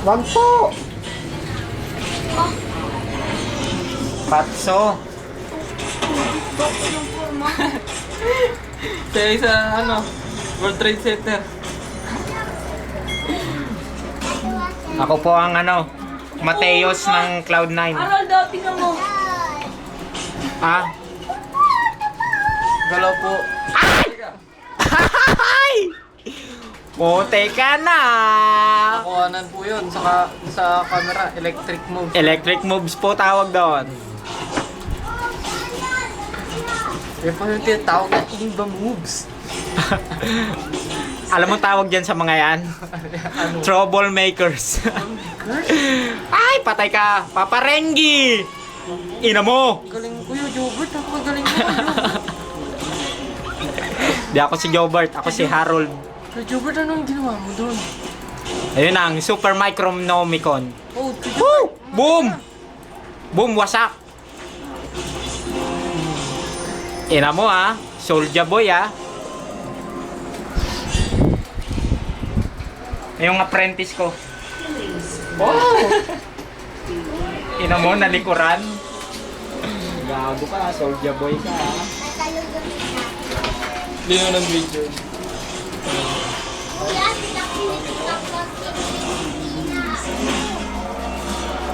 Wag po. Patso. Sa ano, World Trade Center. Ako po ang Mateos ng Cloud9. Harold, tingnan mo. Ah? Galaw po. Ay! Puti ka na! Nakuhanan po yun sa camera, electric move. Electric moves po tawag doon. Yan pa yung tinatawag na Imba moves. Alam mo tawag dyan sa mga yan? Ano? Troublemakers. Ay, patay ka! Paparenggi! Ina mo! Galing ko yun, Jobert. Ako magaling mo yun. Di ako si Jobert, ako si Harold. Kaya Jobert, anong ginawa mo doon? Ayun ang Super Micronomicon. Oh, Woo! Boom! Boom, wasak! Ina mo Soulja Boy Yung apprentice ko. Oh! Ina mo, nalikuran. Gago ka, Soulja Boy ka Hindi mo ng video.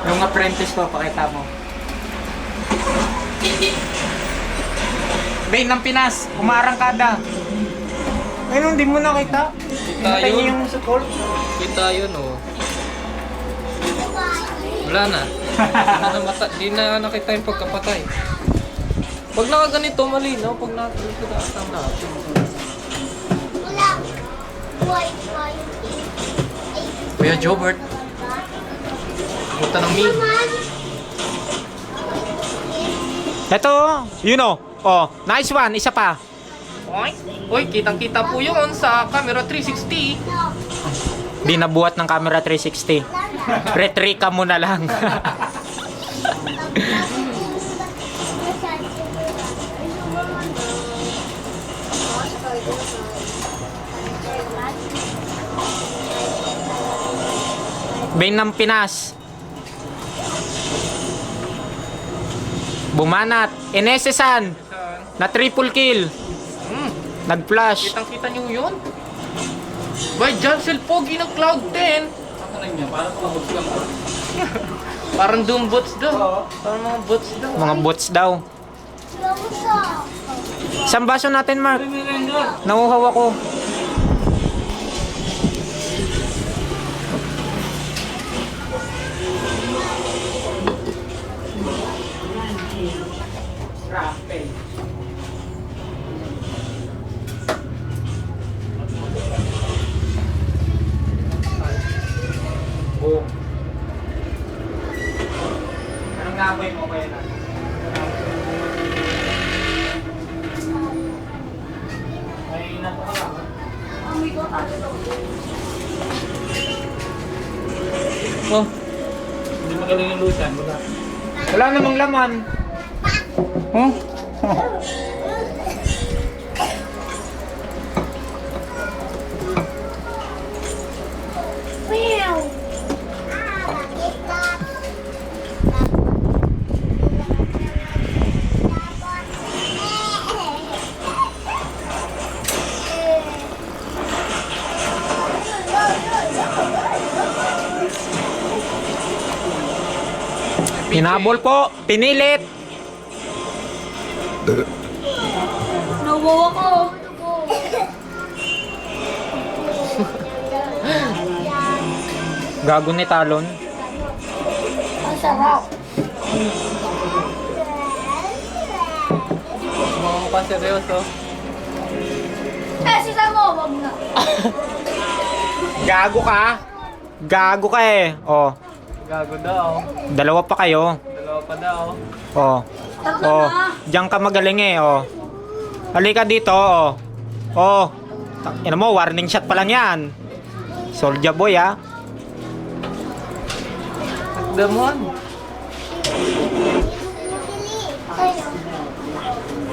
Yung apprentice ko, pakita mo. Bane ng Pinas, umarangkada. Ayun, hindi mo nakita. Kita Nakita niyo yun. yung support. Kita yun, oh. Wala na. Di na nakita yung pagkapatay. Pag nakaganito, malinaw. Pag nakaganito, nakatang natin. Kuya Jobert. Punta ng me. Ito, Oh, nice one, isa pa. Uy, kitang-kita po yun sa camera 360. Di nabuhat ng camera 360. Retrika mo na lang. Bane ng Pinas. Bumanat. Inesesan. Na triple kill. Nag-flash. Kitang-kita nyo yun? By Jansel Pogi ng Cloud10. Parang doom bots daw. Parang mga bots daw. Mga bots daw. Isang baso natin, Mark. Nauhaw ako. Boom. Anong namoy mo kaya na? May nato ka lang. Oh, Hindi magaling yung lusan. Wala namang laman. Huh? Hinabol po. Pinilit. Nawawa ko. Gago ni Talon. Ang sarap. mga mukha seryoso. Sisa mo, wag na. Gago ka. Gago ka Oh. Gago daw. Dalawa pa kayo. Dalawa pa daw. Oh. Tatlo Oh. na. Diyan ka magaling Halika dito Oh. Ina mo, warning shot pa lang yan. Soulja Boy Damon.